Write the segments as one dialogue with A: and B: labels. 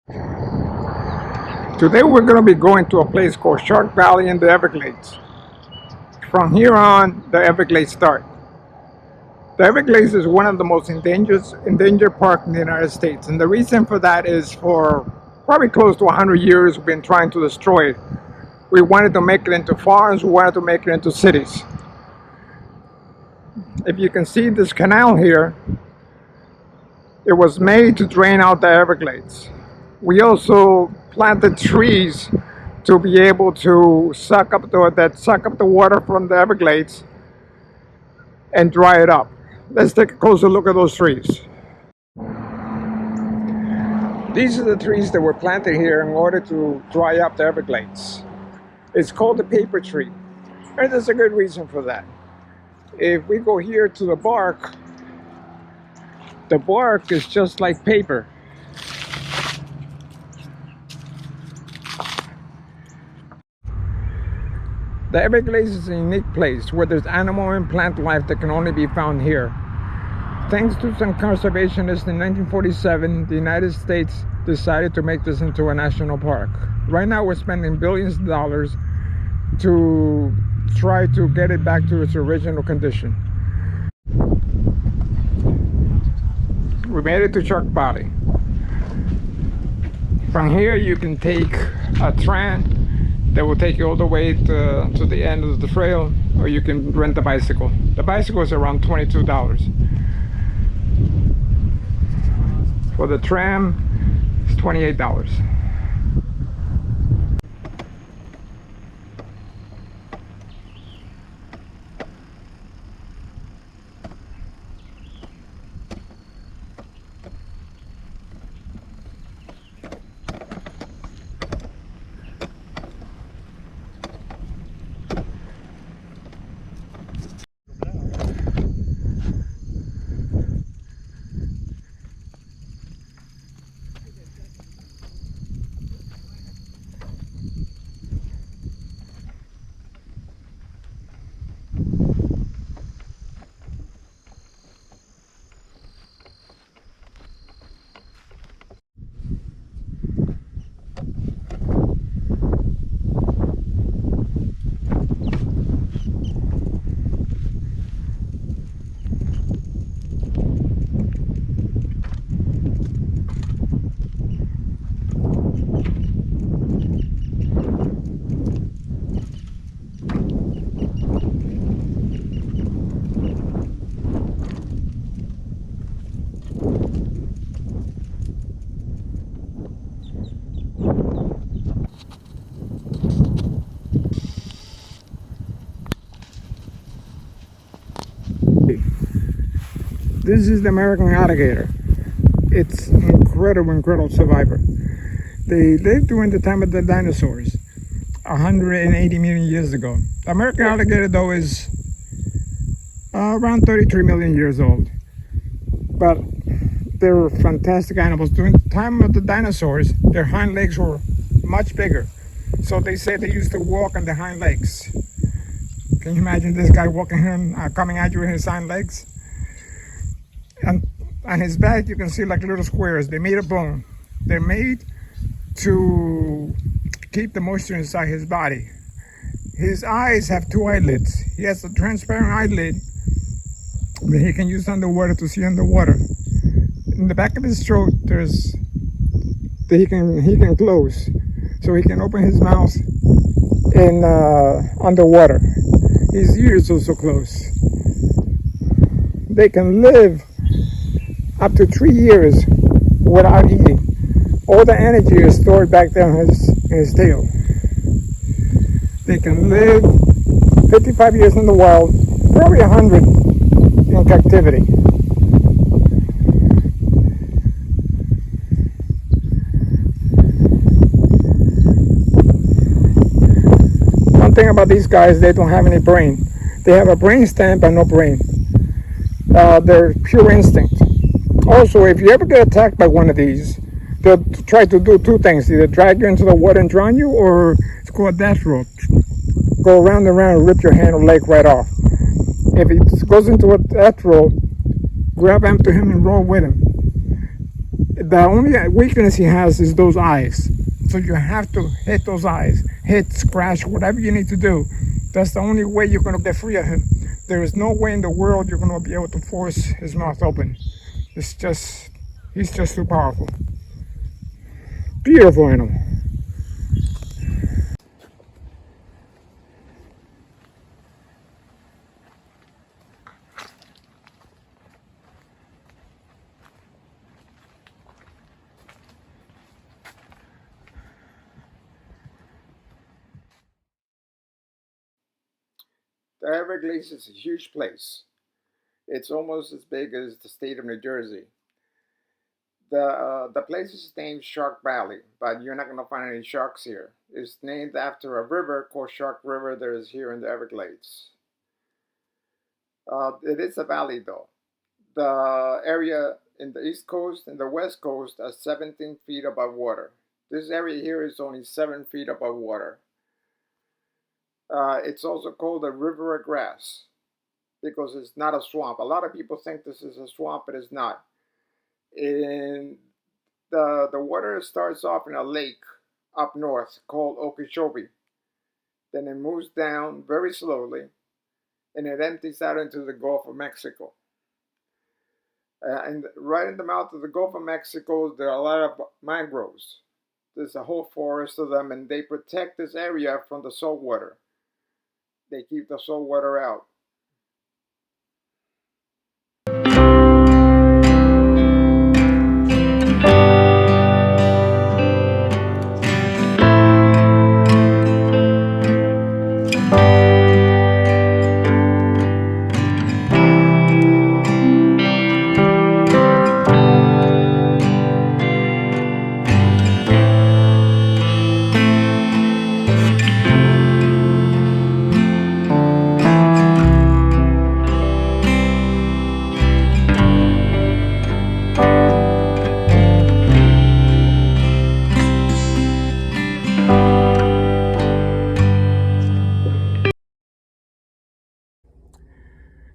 A: Today we're going to be going to a place called Shark Valley in the Everglades. From here on, the Everglades start. The Everglades is one of the most endangered parks in the United States, and the reason for that is for probably close to 100 years we've been trying to destroy it. We wanted to make it into farms, we wanted to make it into cities. If you can see this canal here, it was made to drain out the Everglades. We also planted trees to be able to suck up the water from the Everglades and dry it up. Let's take a closer look at those trees. These are the trees that were planted here in order to dry up the Everglades. It's called the paper tree, and there's a good reason for that. If we go here to the bark is just like paper. The Everglades is a unique place where there's animal and plant life that can only be found here. Thanks to some conservationists in 1947, the United States decided to make this into a national park. Right now we're spending billions of dollars to try to get it back to its original condition. We made it to Shark Valley. From here you can take a tram that will take you all the way to the end of the trail, or you can rent a bicycle. The bicycle is around $22. For the tram, it's $28. This is the American alligator. It's an incredible survivor. They lived during the time of the dinosaurs, 180 million years ago. The American alligator, though, is around 33 million years old. But they're fantastic animals. During the time of the dinosaurs, their hind legs were much bigger. So they say they used to walk on their hind legs. Can you imagine this guy walking coming at you with his hind legs? And on his back, you can see like little squares. They're made of bone. They're made to keep the moisture inside his body. His eyes have two eyelids. He has a transparent eyelid that he can use underwater to see underwater. In the back of his throat, there's that he can close, so he can open his mouth in underwater. His ears also close. They can live up to 3 years without eating. All the energy is stored back there in his tail. They can live 55 years in the wild, probably 100 in captivity. One thing about these guys, they don't have any brain. They have a brain stem but no brain. They're pure instinct. Also, if you ever get attacked by one of these, they'll try to do two things: either drag you into the water and drown you, or it's called death row. Go around and around and rip your hand or leg right off. If he goes into a death row, grab onto him and roll with him. The only weakness he has is those eyes. So you have to hit those eyes, hit, scratch, whatever you need to do. That's the only way you're going to get free of him. There is no way in the world you're going to be able to force his mouth open. He's just too powerful. Beautiful animal. The Everglades is a huge place. It's almost as big as the state of New Jersey. The place is named Shark Valley, but you're not going to find any sharks here. It's named after a river called Shark River that is here in the Everglades. It is a valley though. The area in the east coast and the west coast are 17 feet above water. This area here is only 7 feet above water. It's also called a river of grass because it's not a swamp. A lot of people think this is a swamp, but it's not. In the water starts off in a lake up north called Okeechobee. Then it moves down very slowly and it empties out into the Gulf of Mexico. And right in the mouth of the Gulf of Mexico, there are a lot of mangroves. There's a whole forest of them, and they protect this area from the salt water. They keep the salt water out.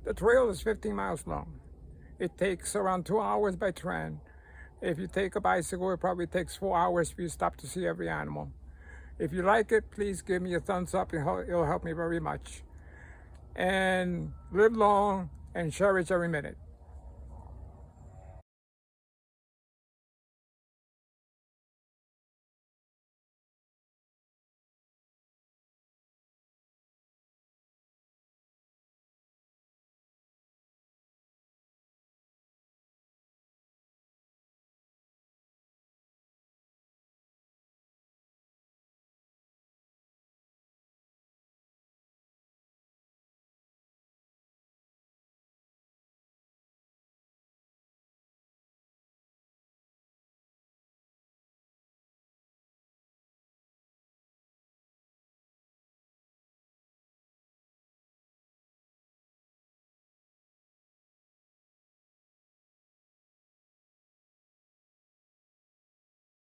A: The trail is 15 miles long. It takes around 2 hours by train. If you take a bicycle, it probably takes 4 hours if you stop to see every animal. If you like it, please give me a thumbs up. It'll help me very much. And live long and cherish every minute.